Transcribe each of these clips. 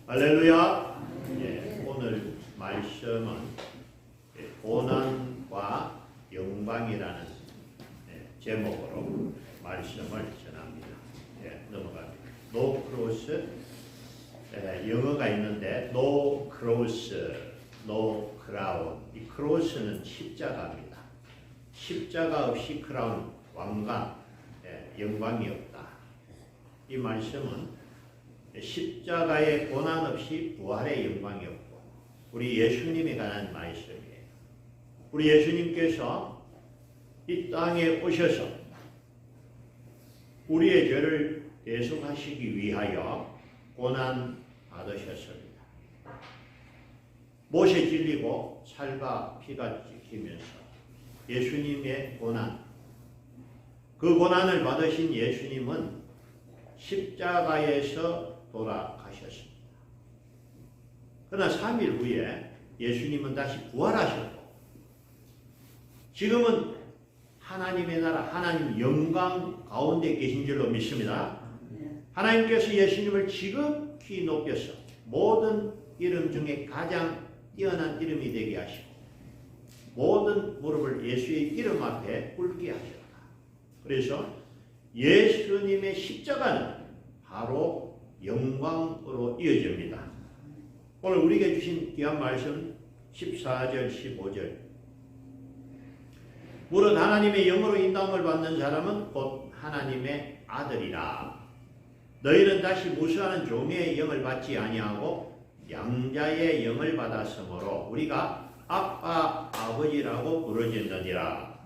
할렐루야. 오늘 말씀은 고난과 영광이라는 제목으로 말씀을 전합니다. 넘어갑니다. No cross, 영어가 있는데 no cross, no crown. 이 크로스는 십자가입니다. 십자가 없이 크라운, 왕관, 영광이 없다. 이 말씀은 십자가의 고난 없이 부활의 영광이 없고, 우리 예수님에 관한 말씀이에요. 우리 예수님께서 이 땅에 오셔서 우리의 죄를 대속하시기 위하여 고난 받으셨습니다. 못에 질리고 살과 피가 찍히면서 예수님의 고난, 그 고난을 받으신 예수님은 십자가에서 돌아가셨습니다. 그러나 3일 후에 예수님은 다시 부활하셨고, 지금은 하나님의 나라, 하나님 영광 가운데 계신 줄로 믿습니다. 하나님께서 예수님을 지극히 높여서 모든 이름 중에 가장 뛰어난 이름이 되게 하시고, 모든 무릎을 예수의 이름 앞에 꿇게 하셨다. 그래서 예수님의 십자가는 바로 영광으로 이어집니다. 오늘 우리에게 주신 귀한 말씀 14절 15절. 무릇 하나님의 영으로 인도함을 받는 사람은 곧 하나님의 아들이라. 너희는 다시 무수하는 종의 영을 받지 아니하고 양자의 영을 받았으므로 우리가 아빠 아버지라고 부르짖느니라.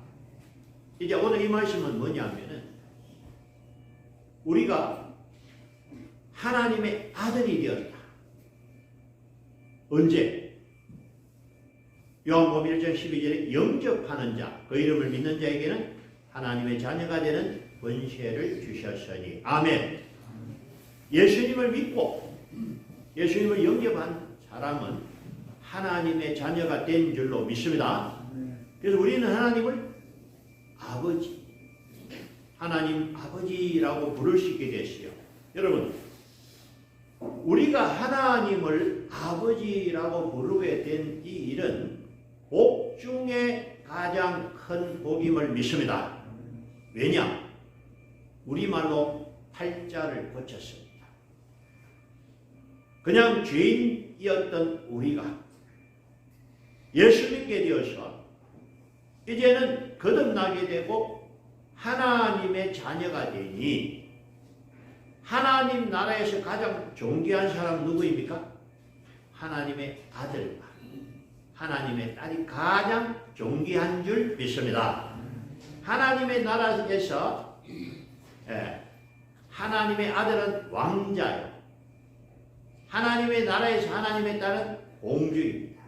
이제 오늘 이 말씀은 뭐냐면은 우리가 하나님의 아들이 되었다. 언제? 요한복음 1장 12절에 영접하는 자, 그 이름을 믿는 자에게는 하나님의 자녀가 되는 권세를 주셨으니. 아멘. 예수님을 믿고 예수님을 영접한 사람은 하나님의 자녀가 된 줄로 믿습니다. 그래서 우리는 하나님을 아버지, 하나님 아버지라고 부를 수 있게 됐어요. 여러분, 우리가 하나님을 아버지라고 부르게 된 이 일은 복 중에 가장 큰 복임을 믿습니다. 왜냐? 우리말로 팔자를 고쳤습니다. 그냥 죄인이었던 우리가 예수 믿게 되어서 이제는 거듭나게 되고 하나님의 자녀가 되니, 하나님 나라에서 가장 존귀한 사람 누구입니까? 하나님의 아들과 하나님의 딸이 가장 존귀한 줄 믿습니다. 하나님의 나라에서 하나님의 아들은 왕자요, 하나님의 나라에서 하나님의 딸은 공주입니다.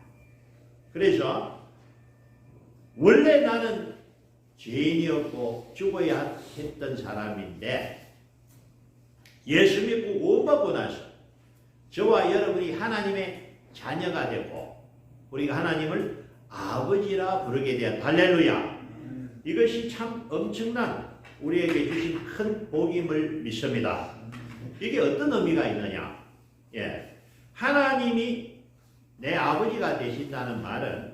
그래서 원래 나는 죄인이었고 죽어야 했던 사람인데 예수 믿고 구원받고 나서 저와 여러분이 하나님의 자녀가 되고 우리가 하나님을 아버지라 부르게 되었다. 할렐루야. 이것이 참 엄청난 우리에게 주신 큰 복임을 믿습니다. 이게 어떤 의미가 있느냐? 하나님이 내 아버지가 되신다는 말은,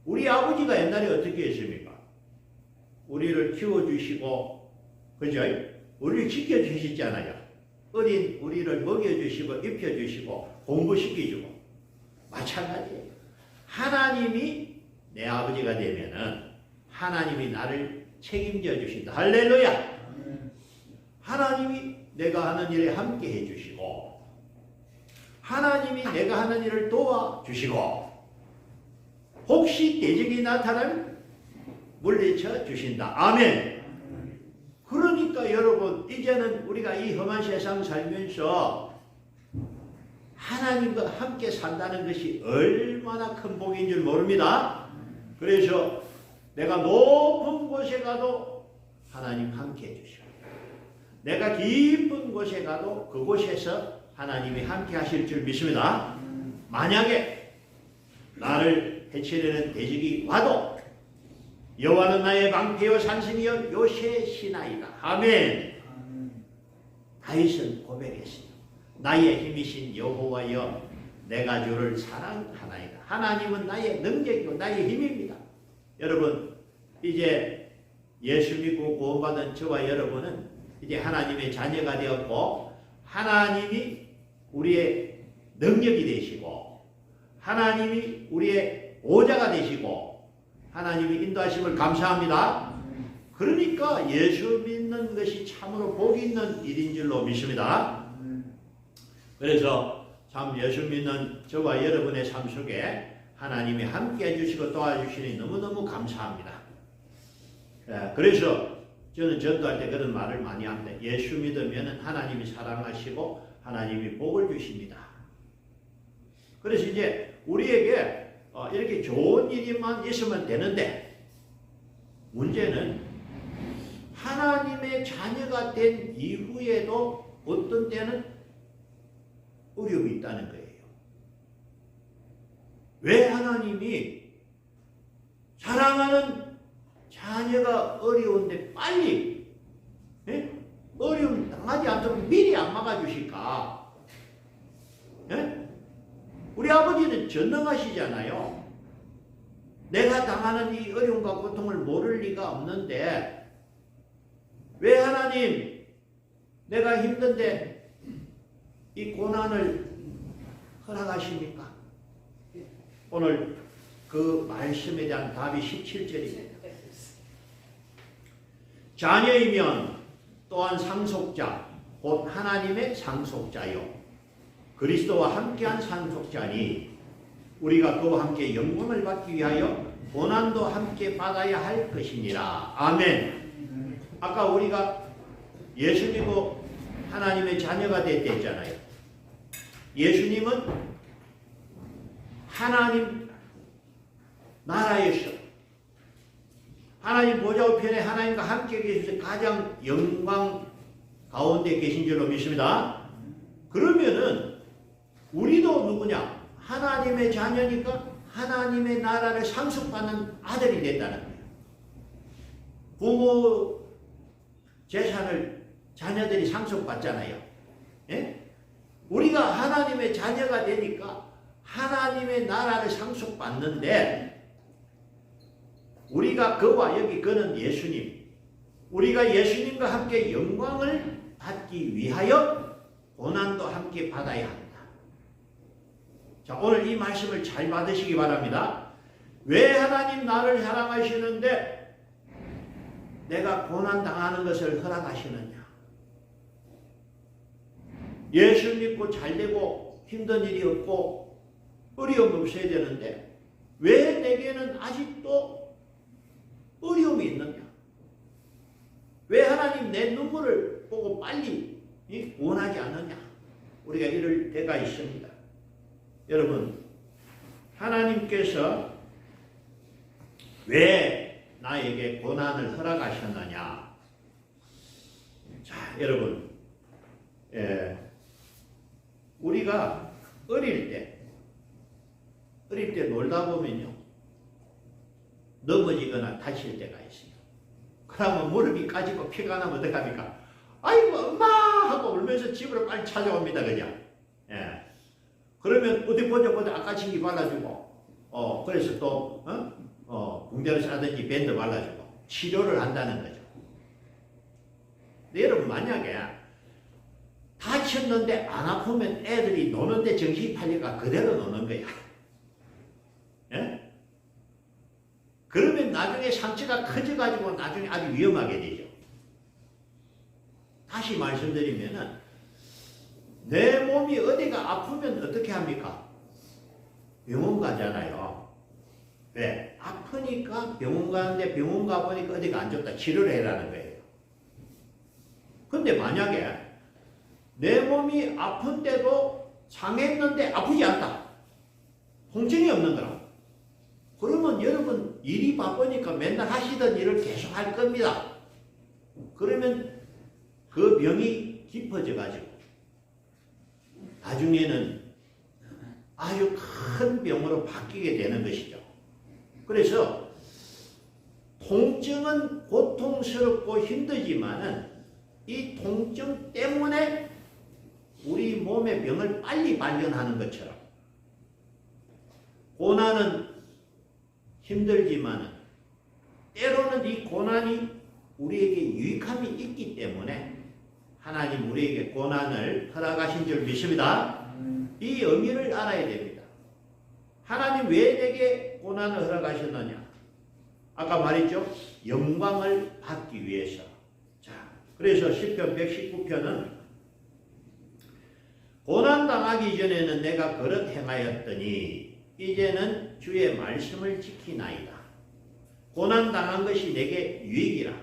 우리 아버지가 옛날에 어떻게 했습니까? 우리를 키워주시고, 그죠? 우리를 지켜주시잖아요. 어린 우리를 먹여주시고 입혀주시고 공부시켜주고. 마찬가지예요. 하나님이 내 아버지가 되면은 하나님이 나를 책임져 주신다. 할렐루야. 하나님이 내가 하는 일에 함께 해주시고, 하나님이 내가 하는 일을 도와주시고, 혹시 대적이 나타나면 물리쳐 주신다. 아멘. 그러니까 여러분, 이제는 우리가 이 험한 세상 살면서 하나님과 함께 산다는 것이 얼마나 큰 복인 줄 모릅니다. 그래서 내가 높은 곳에 가도 하나님 함께 해주시고, 내가 깊은 곳에 가도 그곳에서 하나님이 함께 하실 줄 믿습니다. 만약에 나를 해치려는 대적이 와도 여호와는 나의 방패요 산성이여 요새시나이다. 아멘. 다윗은 고백했어요. 나의 힘이신 여호와여 내가 주를 사랑하나이다. 하나님은 나의 능력이고 나의 힘입니다. 여러분 이제 예수 믿고 구원받은 저와 여러분은 이제 하나님의 자녀가 되었고 하나님이 우리의 능력이 되시고 하나님이 우리의 보호자가 되시고 하나님의 인도하심을 감사합니다. 그러니까 예수 믿는 것이 참으로 복이 있는 일인 줄로 믿습니다. 그래서 참 예수 믿는 저와 여러분의 삶 속에 하나님이 함께 해주시고 도와주시니 너무너무 감사합니다. 그래서 저는 전도할 때 그런 말을 많이 합니다. 예수 믿으면 하나님이 사랑하시고 하나님이 복을 주십니다. 그래서 이제 우리에게 이렇게 좋은 일만 있으면 되는데 문제는 하나님의 자녀가 된 이후에도 어떤 때는 어려움이 있다는 거예요. 왜 하나님이 사랑하는 자녀가 어려운데 빨리 어려움 당하지 않도록 미리 안 막아주실까? 우리 아버지는 전능하시잖아요. 내가 당하는 이 어려움과 고통을 모를 리가 없는데 왜 하나님 내가 힘든데 이 고난을 허락하십니까? 오늘 그 말씀에 대한 답이 17절입니다. 자녀이면 또한 상속자 곧 하나님의 상속자요 그리스도와 함께한 상속자니 우리가 그와 함께 영광을 받기 위하여 고난도 함께 받아야 할 것이니라. 아멘. 아까 우리가 예수 믿고 하나님의 자녀가 됐다 했잖아요. 예수님은 하나님 나라에서 하나님 보좌 우편에 하나님과 함께 계셔서 가장 영광 가운데 계신 줄로 믿습니다. 그러면은 우리도 누구냐? 하나님의 자녀니까 하나님의 나라를 상속받는 아들이 됐다는 거예요. 부모 재산을 자녀들이 상속받잖아요. 예? 우리가 하나님의 자녀가 되니까 하나님의 나라를 상속받는데 우리가 그와 여기 그는 예수님 우리가 예수님과 함께 영광을 받기 위하여 고난도 함께 받아야 합니다. 자, 오늘 이 말씀을 잘 받으시기 바랍니다. 왜 하나님 나를 사랑하시는데 내가 고난 당하는 것을 허락하시느냐? 예수 믿고 잘되고 힘든 일이 없고 어려움 없어야 되는데 왜 내게는 아직도 어려움이 있느냐? 왜 하나님 내 눈물을 보고 빨리 원하지 않느냐? 우리가 이럴 때가 있습니다. 여러분, 하나님께서 왜 나에게 고난을 허락하셨느냐? 자, 여러분, 우리가 어릴 때 놀다 보면요, 넘어지거나 다칠 때가 있어요. 그러면 무릎이 까지고 피가 나면 어떡합니까? 아이고 엄마 하고 울면서 집으로 빨리 찾아옵니다. 그죠? 예. 그러면 어디 보자 아까친기 발라주고 그래서 또 붕대를 싸든지 밴드 발라주고 치료를 한다는 거죠. 근데 여러분 만약에 다쳤는데 안 아프면 애들이 노는데 정신이 팔리가 그대로 노는 거야. 예? 그러면 나중에 상처가 커져가지고 나중에 아주 위험하게 되죠. 다시 말씀드리면은 내 몸이 어디가 아프면 어떻게 합니까? 병원 가잖아요. 왜? 아프니까 병원 가는데 병원 가보니까 어디가 안 좋다. 치료를 해라는 거예요. 근데 만약에 내 몸이 아픈데도 상했는데 아프지 않다. 통증이 없는 거라. 그러면 여러분 일이 바쁘니까 맨날 하시던 일을 계속 할 겁니다. 그러면 그 병이 깊어져 가지고 나중에는 아주 큰 병으로 바뀌게 되는 것이죠. 그래서 통증은 고통스럽고 힘들지만은 이 통증 때문에 우리 몸의 병을 빨리 발견하는 것처럼 고난은 힘들지만 때로는 이 고난이 우리에게 유익함이 있기 때문에 하나님 우리에게 고난을 허락하신 줄 믿습니다. 이 의미를 알아야 됩니다. 하나님 왜 내게 고난을 허락하셨느냐? 아까 말했죠. 영광을 받기 위해서. 자, 그래서 시편 119편은 고난당하기 전에는 내가 그릇 행하였더니 이제는 주의 말씀을 지키나이다. 고난당한 것이 내게 유익이라.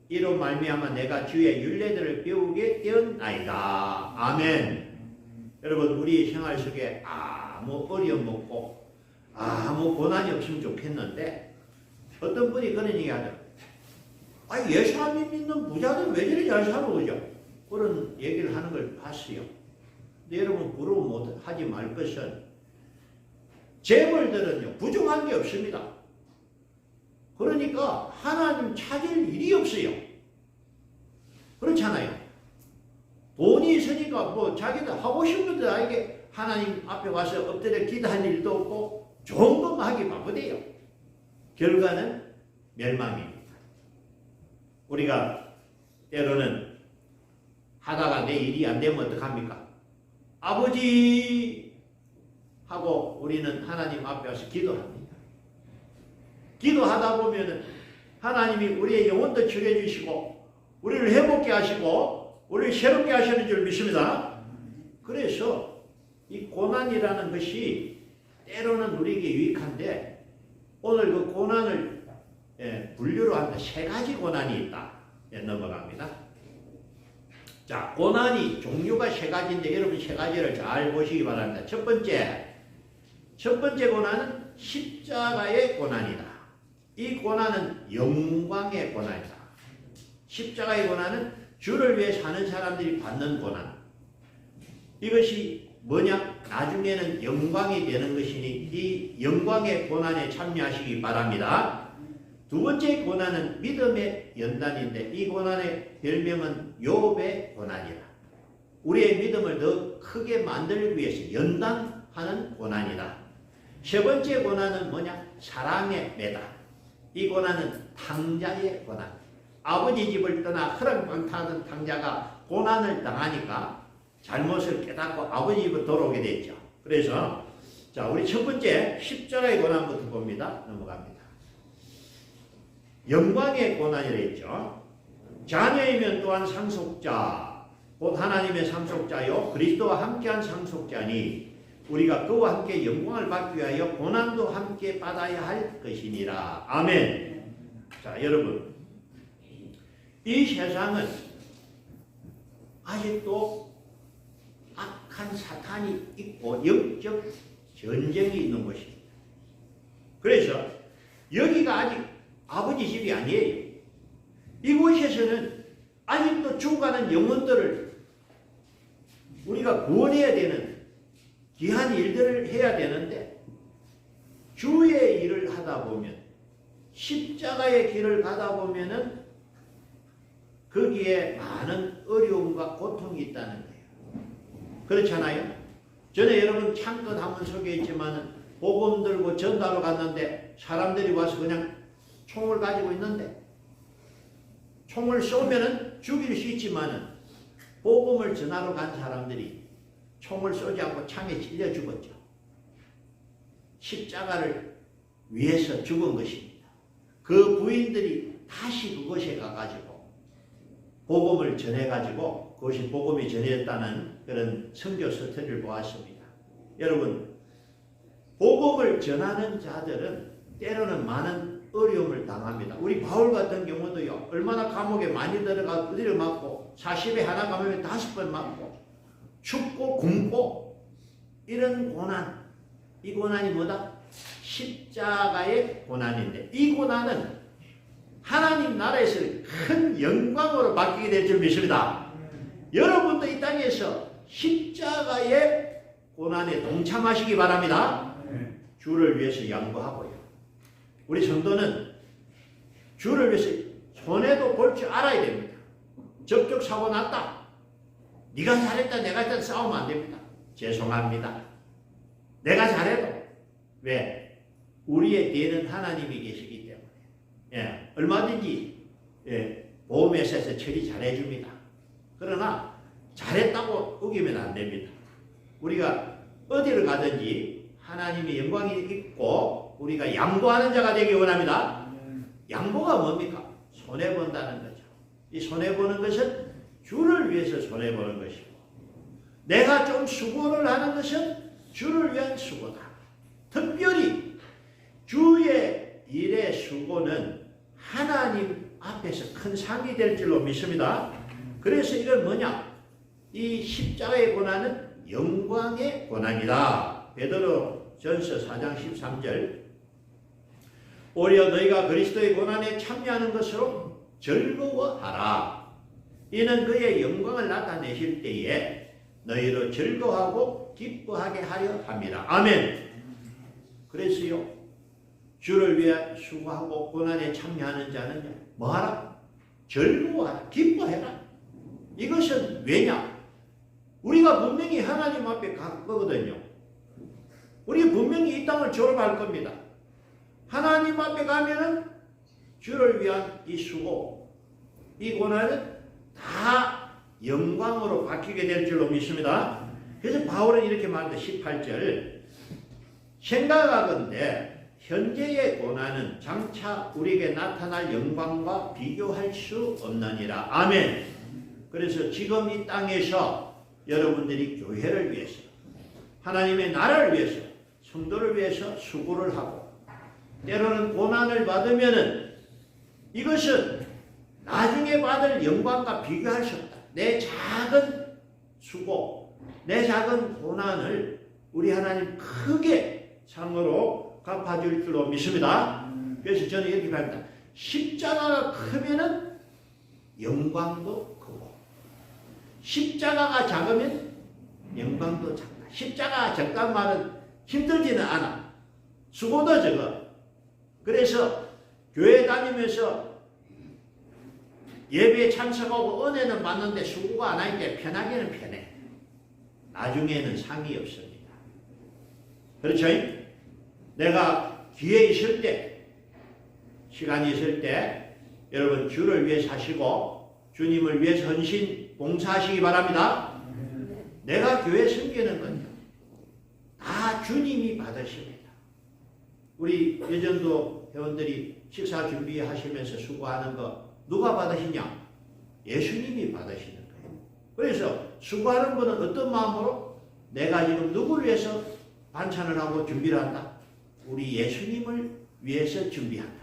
이로 말미암아 내가 주의 율례들을 배우게 되었나이다. 아멘. 여러분 우리 생활 속에 아무 어려움 없고 아무 고난이 없으면 좋겠는데 어떤 분이 그런 얘기 하죠. 예수 안 믿는 부자들 왜 저리 잘 사는 거죠? 그런 얘기를 하는 걸 봤어요. 근데 여러분 부러움 하지 말 것은 재벌들은요 부족한 게 없습니다. 그러니까 하나님 찾을 일이 없어요. 그렇잖아요. 돈이 있으니까 뭐 자기들 하고 싶은 데 나에게 하나님 앞에 와서 엎드려 기도할 일도 없고 좋은 것만 하기 바쁘대요. 결과는 멸망입니다. 우리가 때로는 하다가 내 일이 안 되면 어떡합니까? 아버지 하고 우리는 하나님 앞에 와서 기도합니다. 기도하다 보면은 하나님이 우리의 영혼도 치료해 주시고 우리를 회복케 하시고 우리를 새롭게 하시는 줄 믿습니다. 그래서 이 고난이라는 것이 때로는 우리에게 유익한데 오늘 그 고난을 분류로 한다. 세 가지 고난이 있다. 넘어갑니다. 자, 고난이 종류가 세 가지인데 여러분 세 가지를 잘 보시기 바랍니다. 첫 번째 고난은 십자가의 고난이다. 이 고난은 영광의 고난이다. 십자가의 고난은 주를 위해 사는 사람들이 받는 고난. 이것이 뭐냐? 나중에는 영광이 되는 것이니 이 영광의 고난에 참여하시기 바랍니다. 두 번째 고난은 믿음의 연단인데 이 고난의 별명은 욥의 고난이다. 우리의 믿음을 더 크게 만들기 위해서 연단하는 고난이다. 세 번째 고난은 뭐냐? 사랑의 매다. 이 고난은 탕자의 고난. 아버지 집을 떠나 허랑방탕하던 탕자가 고난을 당하니까 잘못을 깨닫고 아버지 집으로 돌아오게 됐죠. 그래서 자 우리 첫 번째 십자가의 고난부터 봅니다. 넘어갑니다. 영광의 고난이라 했죠. 자녀이면 또한 상속자, 곧 하나님의 상속자요 그리스도와 함께한 상속자니 우리가 그와 함께 영광을 받기 위하여 고난도 함께 받아야 할 것이니라. 아멘. 자 여러분 이 세상은 아직도 악한 사탄이 있고 영적 전쟁이 있는 것입니다. 그래서 여기가 아직 아버지 집이 아니에요. 이곳에서는 아직도 죽어가는 영혼들을 우리가 구원해야 되는 귀한 일들을 해야 되는데 주의 일을 하다 보면 십자가의 길을 가다 보면은 거기에 많은 어려움과 고통이 있다는 거예요. 그렇잖아요. 전에 여러분 창끝 한번 소개했지만은 복음 들고 전도하러 갔는데 사람들이 와서 그냥 총을 가지고 있는데 총을 쏘면은 죽일 수 있지만은 복음을 전하러 간 사람들이 총을 쏘지 않고 창에 찔려 죽었죠. 십자가를 위해서 죽은 것입니다. 그 부인들이 다시 그곳에 가가지고 복음을 전해가지고 그것이 복음이 전해졌다는 그런 선교 스토리를 보았습니다. 여러분 복음을 전하는 자들은 때로는 많은 어려움을 당합니다. 우리 바울 같은 경우도요. 얼마나 감옥에 많이 들어가 두드려 맞고 40에 하나 가면 5번 맞고 춥고 굶고 이런 고난. 이 고난이 뭐다? 십자가의 고난인데 이 고난은 하나님 나라에서 큰 영광으로 바뀌게 될 줄 믿습니다. 여러분도 이 땅에서 십자가의 고난에 동참하시기 바랍니다. 주를 위해서 양보하고요. 우리 성도는 주를 위해서 손해도 볼 줄 알아야 됩니다. 접촉사고 났다. 네가 잘했다 내가 잘했다 싸우면 안 됩니다. 죄송합니다. 내가 잘해도 왜? 우리의 뒤에는 하나님이 계시기 때문에 얼마든지 보험회사에서 처리 잘해줍니다. 그러나 잘했다고 우기면 안 됩니다. 우리가 어디를 가든지 하나님의 영광이 있고 우리가 양보하는 자가 되기 원합니다. 양보가 뭡니까? 손해본다는 거죠. 이 손해보는 것은 주를 위해서 손해보는 것이고 내가 좀 수고를 하는 것은 주를 위한 수고다. 특별히 주의 일의 수고는 하나님 앞에서 큰 상이 될 줄로 믿습니다. 그래서 이건 뭐냐? 이 십자가의 고난은 영광의 고난이다. 베드로전서 4장 13절 오히려 너희가 그리스도의 고난에 참여하는 것으로 즐거워하라. 이는 그의 영광을 나타내실 때에 너희로 즐거워하고 기뻐하게 하려 합니다. 아멘. 그래서요 주를 위해 수고하고 고난에 참여하는 자는 뭐하라? 즐거워하라. 기뻐해라. 이것은 왜냐? 우리가 분명히 하나님 앞에 갈 거거든요. 우리 분명히 이 땅을 졸업할 겁니다. 하나님 앞에 가면은 주를 위한 이 수고, 이 고난은 다 영광으로 바뀌게 될 줄로 믿습니다. 그래서 바울은 이렇게 말합니다. 18절 생각하건대 현재의 고난은 장차 우리에게 나타날 영광과 비교할 수 없느니라. 아멘. 그래서 지금 이 땅에서 여러분들이 교회를 위해서 하나님의 나라를 위해서 성도를 위해서 수고를 하고 때로는 고난을 받으면은 이것은 나중에 받을 영광과 비교할 수 없다. 내 작은 수고, 내 작은 고난을 우리 하나님 크게 상으로 갚아줄 줄로 믿습니다. 그래서 저는 이렇게 말합니다. 십자가가 크면은 영광도 크고 십자가가 작으면 영광도 작다. 십자가가 적다는 말은 힘들지는 않아. 수고도 적어. 그래서 교회 다니면서 예배에 참석하고 은혜는 받는데 수고가 안 하니까 편하기는 편해. 나중에는 상이 없습니다. 그렇죠? 내가 기회 있을 때, 시간이 있을 때 여러분 주를 위해 사시고 주님을 위해서 헌신 봉사하시기 바랍니다. 내가 교회 섬기는 건요 다 주님이 받으십니다. 우리 예전도 회원들이 식사 준비하시면서 수고하는 거 누가 받으시냐? 예수님이 받으시는 거예요. 그래서 수고하는 분은 어떤 마음으로 내가 지금 누구를 위해서 반찬을 하고 준비를 한다? 우리 예수님을 위해서 준비한다.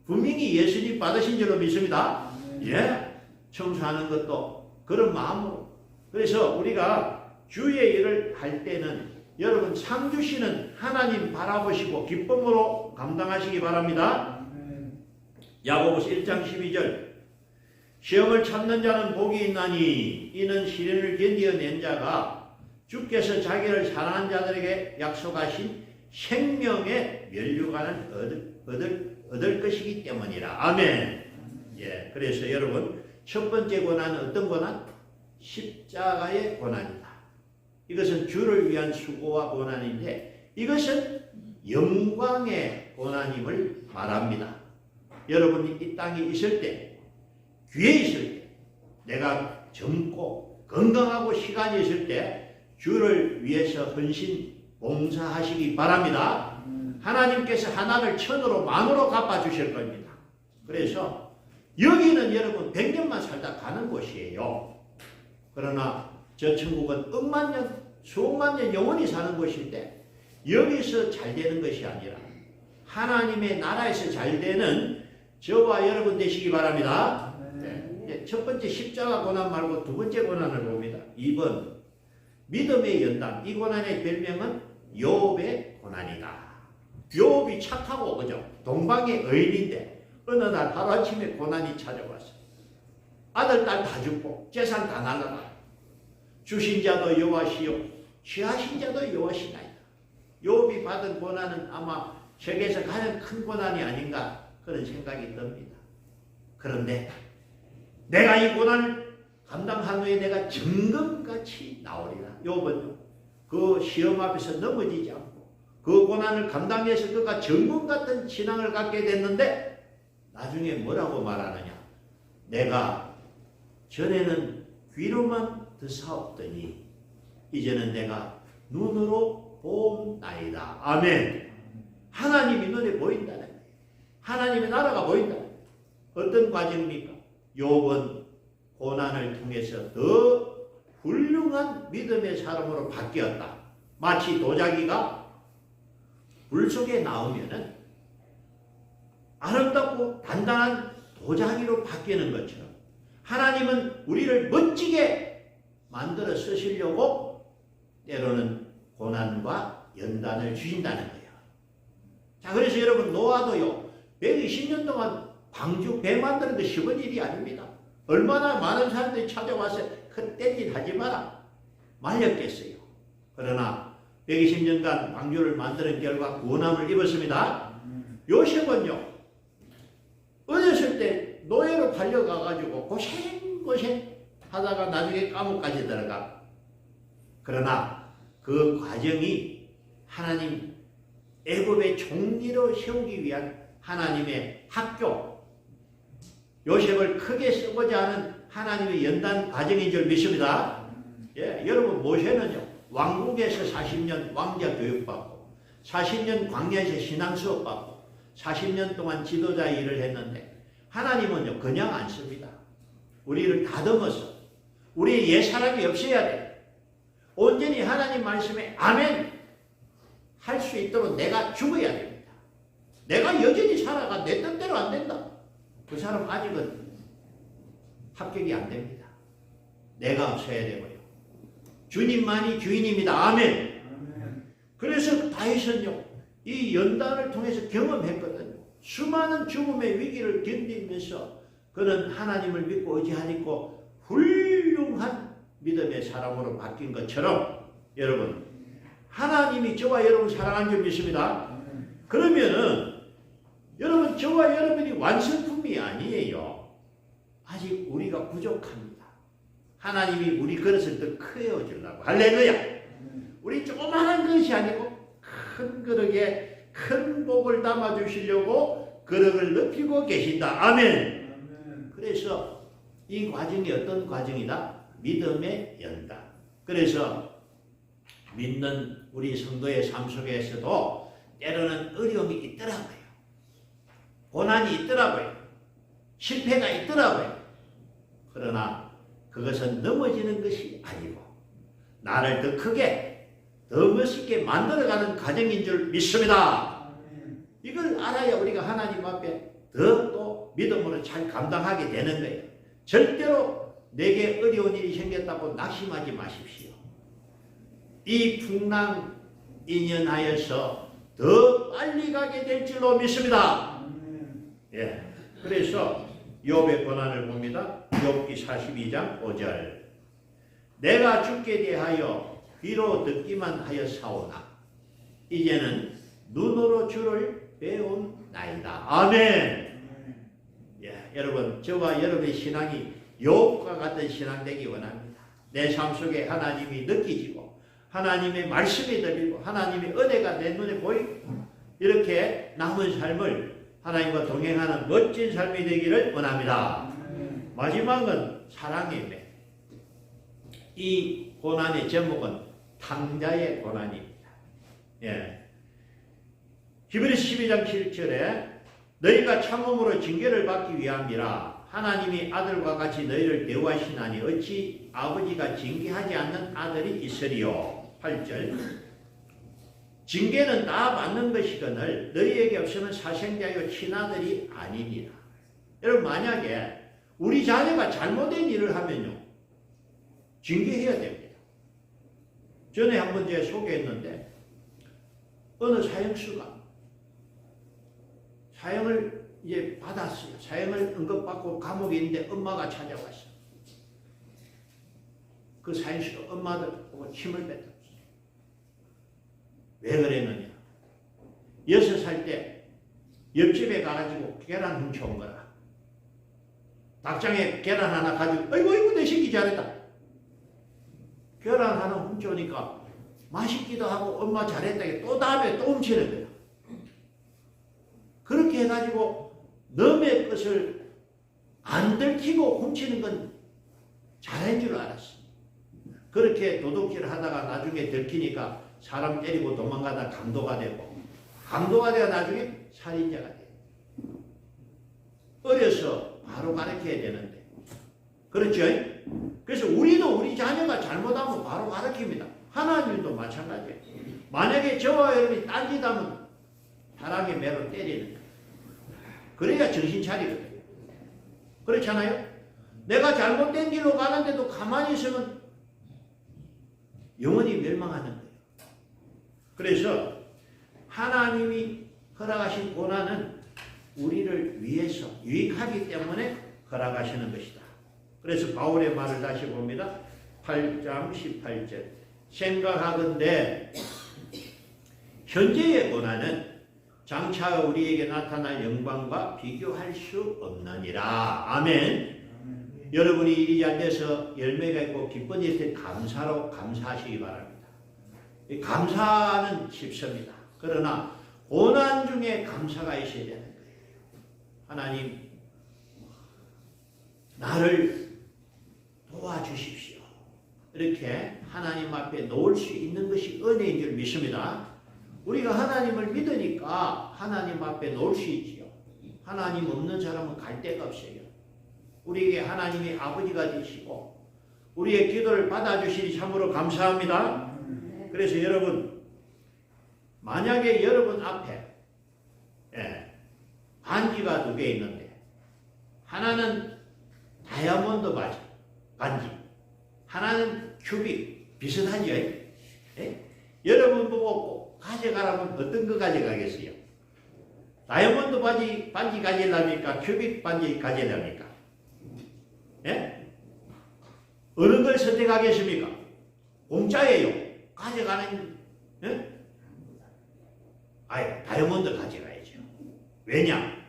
분명히 예수님 받으신 줄로 믿습니다. 예, 청소하는 것도 그런 마음으로. 그래서 우리가 주의 일을 할 때는 여러분 상 주시는 하나님 바라보시고 기쁨으로 감당하시기 바랍니다. 야고보서 1장 12절 시험을 참는 자는 복이 있나니 이는 시련을 견디어낸 자가 주께서 자기를 사랑하는 자들에게 약속하신 생명의 면류관을 얻을 것이기 때문이라. 아멘. 예, 그래서 여러분 첫 번째 고난은 어떤 고난? 십자가의 고난이다. 이것은 주를 위한 수고와 고난인데 이것은 영광의 고난임을 말합니다. 여러분이 이 땅에 있을 때, 귀에 있을 때, 내가 젊고 건강하고 시간이 있을 때 주를 위해서 헌신 봉사하시기 바랍니다. 하나님께서 하나를 천으로 만으로 갚아주실 겁니다. 그래서 여기는 여러분 100년만 살다 가는 곳이에요. 그러나 저 천국은 억만 년, 수억만 년 영원히 사는 곳인데 여기서 잘 되는 것이 아니라 하나님의 나라에서 잘 되는 저와 여러분 되시기 바랍니다. 네. 첫 번째 십자가 고난 말고 두 번째 고난을 봅니다. 2번 믿음의 연단. 이 고난의 별명은 욥의 고난이다. 욥이 착하고 그죠? 동방의 의인인데 어느 날 하루아침에 고난이 찾아왔어. 아들 딸 다 죽고 재산 다 날라가. 주신 자도 여호와시요 취하신 자도 여호와시나이다. 욥이 받은 고난은 아마 세계에서 가장 큰 고난이 아닌가 그런 생각이 듭니다. 그런데 내가 이 고난을 감당한 후에 내가 정금같이 나오리라. 욥은요, 그 시험 앞에서 넘어지지 않고 그 고난을 감당해서 그가 정금 같은 신앙을 갖게 됐는데 나중에 뭐라고 말하느냐. 내가 전에는 귀로만 듣사옵더니 이제는 내가 눈으로 봄나이다. 아멘. 하나님이 눈에 보인다는 거예요. 하나님의 나라가 보인다. 어떤 과정입니까? 욥은 고난을 통해서 더 훌륭한 믿음의 사람으로 바뀌었다. 마치 도자기가 불 속에 나오면은 아름답고 단단한 도자기로 바뀌는 것처럼 하나님은 우리를 멋지게 만들어 쓰시려고 때로는 고난과 연단을 주신다는 거예요. 자, 그래서 여러분 노아도요 120년 동안 방주 배 만드는 거 쉬운 일이 아닙니다. 얼마나 많은 사람들이 찾아와서 헛된 하지 마라 말렸겠어요. 그러나 120년간 방주를 만드는 결과 구원함을 입었습니다. 요셉은요 어렸을 때 노예로 팔려가가지고 고생 하다가 나중에 감옥까지 들어가. 그러나 그 과정이 하나님 애굽의 총리로 세우기 위한 하나님의 학교, 요셉을 크게 쓰고자 하는 하나님의 연단 과정인 줄 믿습니다. 예, 여러분 모세는요 왕국에서 40년 왕자 교육받고 40년 광야에서 신앙 수업받고 40년 동안 지도자 일을 했는데 하나님은요 그냥 안 씁니다. 우리를 다듬어서 우리의 옛사람이 없어야 돼. 온전히 하나님 말씀에 아멘 할 수 있도록 내가 죽어야 됩니다. 내가 여전히 살아가 내 뜻대로 안 된다. 그 사람 아직은 합격이 안 됩니다. 내가 없어야 되고요. 주님만이 주인입니다. 아멘. 그래서 다윗은요 이 연단을 통해서 경험했거든요. 수많은 죽음의 위기를 견디면서 그는 하나님을 믿고 의지하니까 훌륭한 믿음의 사람으로 바뀐 것처럼 여러분 하나님이 저와 여러분 사랑하는 줄 믿습니다. 그러면은 여러분 저와 여러분이 완성품이 아니에요. 아직 우리가 부족합니다. 하나님이 우리 그릇을 더 크게 주려고 할렐루야. 우리 조그마한 것이 아니고 큰 그릇에 큰 복을 담아주시려고 그릇을 높이고 계신다. 아멘. 그래서 이 과정이 어떤 과정이다? 믿음의 연단. 그래서 믿는 우리 성도의 삶 속에서도 때로는 어려움이 있더라고요. 고난이 있더라고요. 실패가 있더라고요. 그러나 그것은 넘어지는 것이 아니고 나를 더 크게 더 멋있게 만들어가는 과정인 줄 믿습니다. 이걸 알아야 우리가 하나님 앞에 더 또 믿음으로 잘 감당하게 되는 거예요. 절대로 내게 어려운 일이 생겼다고 낙심하지 마십시오. 이 풍랑 인연하여서 더 빨리 가게 될 줄로 믿습니다. 예, 그래서 욥의 고난을 봅니다. 욥기 42장 5절 내가 주께 대하여 귀로 듣기만 하여 사오나 이제는 눈으로 주를 배운나이다. 아멘. 예, 여러분 저와 여러분의 신앙이 욥과 같은 신앙 되기 원합니다. 내 삶 속에 하나님이 느끼지고 하나님의 말씀이 들리고 하나님의 은혜가 내 눈에 보이고 이렇게 남은 삶을 하나님과 동행하는 멋진 삶이 되기를 원합니다. 마지막은 사랑의 매. 이 고난의 제목은 탕자의 고난입니다. 예. 히브리서 12장 7절에 너희가 참음으로 징계를 받기 위함이라 하나님이 아들과 같이 너희를 대우하시나니 어찌 아버지가 징계하지 않는 아들이 있으리요. 8절 징계는 다 받는 것이거늘 너희에게 없으면 사생자요 친아들이 아니니라. 여러분 만약에 우리 자녀가 잘못된 일을 하면요 징계해야 됩니다. 전에 한번 제가 소개했는데 어느 사형수가 사형을 이제 받았어요. 사형을 응급받고 감옥에 있는데 엄마가 찾아왔어요. 그 사형수가 엄마들 보고 침을 뱉었어요. 왜 그랬느냐? 6살 때 옆집에 가가지고 계란 훔쳐온 거라. 닭장에 계란 하나 가지고 아이고 내 새끼 잘했다. 계란 하나 훔쳐오니까 맛있기도 하고 엄마 잘했다. 또 다음에 또 훔치는 거야. 그렇게 해가지고 남의 것을 안 들키고 훔치는 건 잘한 줄 알았어. 그렇게 도둑질 하다가 나중에 들키니까 사람 때리고 도망가다 강도가 되고 강도가 되어 나중에 살인자가 돼. 어려서 바로 가르쳐야 되는데. 그렇죠? 그래서 우리도 우리 자녀가 잘못하면 바로 가르칩니다. 하나님도 마찬가지예요. 만약에 저와 여러분이 딴짓하면 사랑의 매로 때리는 거예요. 그래야 정신 차리거든요. 그렇잖아요? 내가 잘못된 길로 가는데도 가만히 있으면 영원히 멸망하는 거예요. 그래서 하나님이 허락하신 고난은 우리를 위해서 유익하기 때문에 허락하시는 것이다. 그래서 바울의 말을 다시 봅니다. 8장 18절 생각하건대 현재의 고난은 장차 우리에게 나타날 영광과 비교할 수 없느니라. 아멘. 여러분이 일이 잘 돼서 열매가 있고 기쁜 일일 때 감사로 감사하시기 바랍니다. 감사는 쉽습니다. 그러나 고난 중에 감사가 있어야 되는 거예요. 하나님 나를 도와주십시오. 이렇게 하나님 앞에 놓을 수 있는 것이 은혜인 줄 믿습니다. 우리가 하나님을 믿으니까 하나님 앞에 놓을 수 있지요. 하나님 없는 사람은 갈 데가 없어요. 우리에게 하나님이 아버지가 되시고 우리의 기도를 받아주시니 참으로 감사합니다. 그래서 여러분 만약에 여러분 앞에 반지가 2개 있는데 하나는 다이아몬드 반지 하나는 큐빅 비슷하죠? 여러분 보고 가져가라면 어떤 거 가져가겠어요? 다이아몬드 반지 가지려니까 큐빅 반지 가지려니까 어느 걸 선택하겠습니까? 공짜예요. 가져가는 다이아몬드 가져가야죠. 왜냐?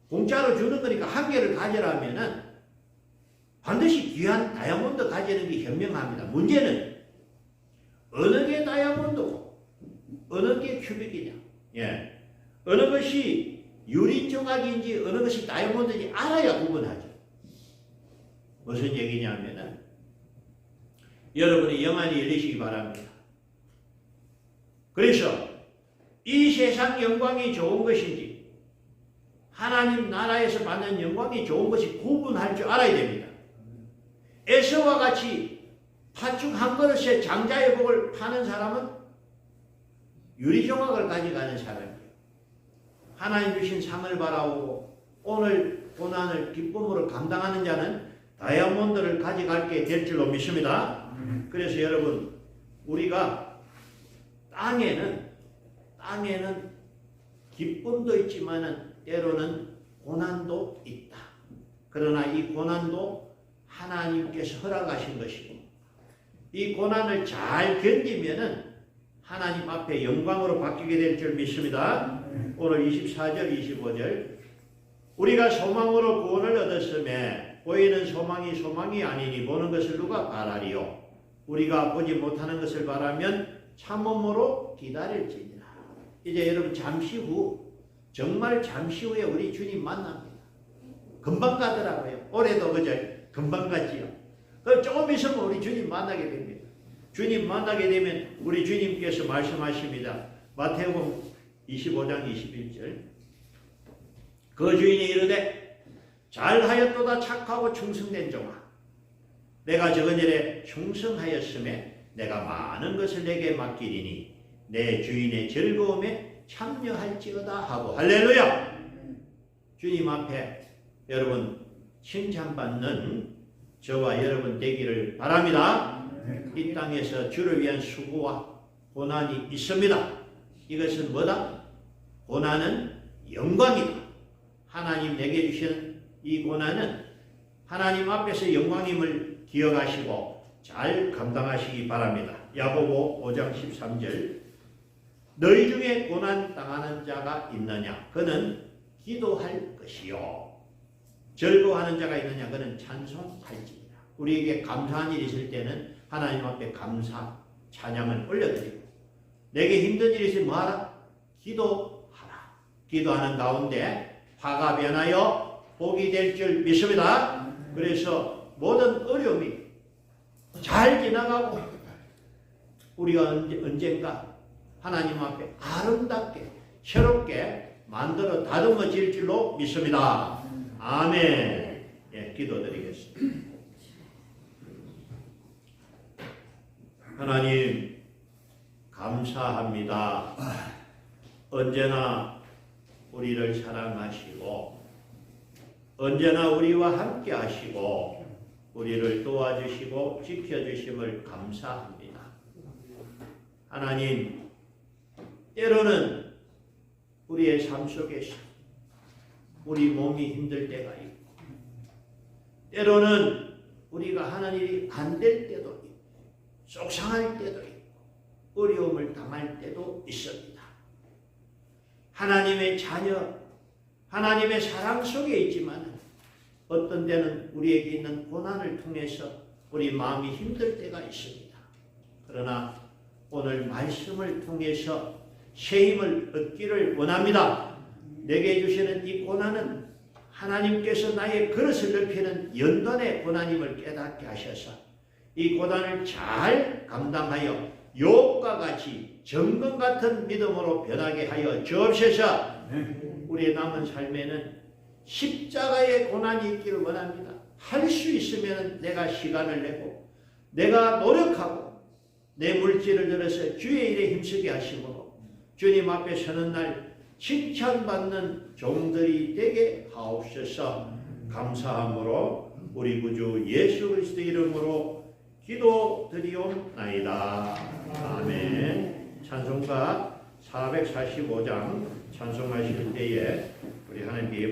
공짜로 주는 거니까 한 개를 가져라면은 반드시 귀한 다이아몬드 가지는 게 현명합니다. 문제는 어느 게 다이아몬드고 어느 게 큐빅이냐. 어느 것이 유리 조각인지 어느 것이 다이아몬드인지 알아야 구분하죠. 무슨 얘기냐면은 여러분이 영안이 열리시기 바랍니다. 그래서 이 세상 영광이 좋은 것인지 하나님 나라에서 받는 영광이 좋은 것이 구분할 줄 알아야 됩니다. 에서와 같이 팥죽 한 그릇에 장자의 복을 파는 사람은 유리조각을 가져가는 사람이에요. 하나님 주신 상을 바라보고 오늘 고난을 기쁨으로 감당하는 자는 다이아몬드를 가져가게 될 줄로 믿습니다. 그래서 여러분 우리가 땅에는 기쁨도 있지만은 때로는 고난도 있다. 그러나 이 고난도 하나님께서 허락하신 것이고 이 고난을 잘 견디면은 하나님 앞에 영광으로 바뀌게 될 줄 믿습니다. 오늘 24절 25절 우리가 소망으로 구원을 얻었음에 보이는 소망이 아니니 보는 것을 누가 바라리요. 우리가 보지 못하는 것을 바라면 참음으로 기다릴지니라. 이제 여러분 잠시 후 정말 잠시 후에 우리 주님 만납니다. 금방 가더라고요. 올해도 그저 금방 갔지요. 조금 있으면 우리 주님 만나게 됩니다. 주님 만나게 되면 우리 주님께서 말씀하십니다. 마태복음 25장 21절 그 주인이 이르되 잘하였도다 착하고 충성된 종아 내가 적은 일에 충성하였음에 내가 많은 것을 내게 맡기리니 내 주인의 즐거움에 참여할지어다 하고 할렐루야. 주님 앞에 여러분 칭찬받는 저와 여러분 되기를 바랍니다. 이 땅에서 주를 위한 수고와 고난이 있습니다. 이것은 뭐다? 고난은 영광이다. 하나님 내게 주시는 이 고난은 하나님 앞에서 영광임을 기억하시고 잘 감당하시기 바랍니다. 야고보 5장 13절 너희 중에 고난 당하는 자가 있느냐? 그는 기도할 것이요. 즐거워하는 자가 있느냐? 그는 찬송할지니라. 우리에게 감사한 일이 있을 때는 하나님 앞에 감사, 찬양을 올려드리고, 내게 힘든 일이 있으면 뭐하라? 기도하라. 기도하는 가운데 화가 변하여 복이 될 줄 믿습니다. 그래서 모든 어려움이 잘 지나가고 우리가 언젠가 하나님 앞에 아름답게 새롭게 만들어 다듬어질 줄로 믿습니다. 아멘. 예, 기도드리겠습니다. 하나님 감사합니다. 언제나 우리를 사랑하시고 언제나 우리와 함께 하시고 우리를 도와주시고 지켜주심을 감사합니다. 하나님, 때로는 우리의 삶 속에서 우리 몸이 힘들 때가 있고 때로는 우리가 하는 일이 안 될 때도 있고 속상할 때도 있고 어려움을 당할 때도 있습니다. 하나님의 자녀, 하나님의 사랑 속에 있지만 어떤 때는 우리에게 있는 고난을 통해서 우리 마음이 힘들 때가 있습니다. 그러나 오늘 말씀을 통해서 새 힘을 얻기를 원합니다. 내게 주시는 이 고난은 하나님께서 나의 그릇을 넓히는 연단의 고난임을 깨닫게 하셔서 이 고난을 잘 감당하여 욥과 같이 정금 같은 믿음으로 변하게 하여 주옵소서. 우리의 남은 삶에는 십자가의 고난이 있기를 원합니다. 할 수 있으면 내가 시간을 내고 내가 노력하고 내 물질을 들여서 주의 일에 힘쓰게 하심으로 주님 앞에 서는 날 칭찬받는 종들이 되게 하옵소서. 감사함으로 우리 구주 예수 그리스도 이름으로 기도드리옵나이다. 아멘. 찬송가 445장 찬송하실 때에 우리 하나님께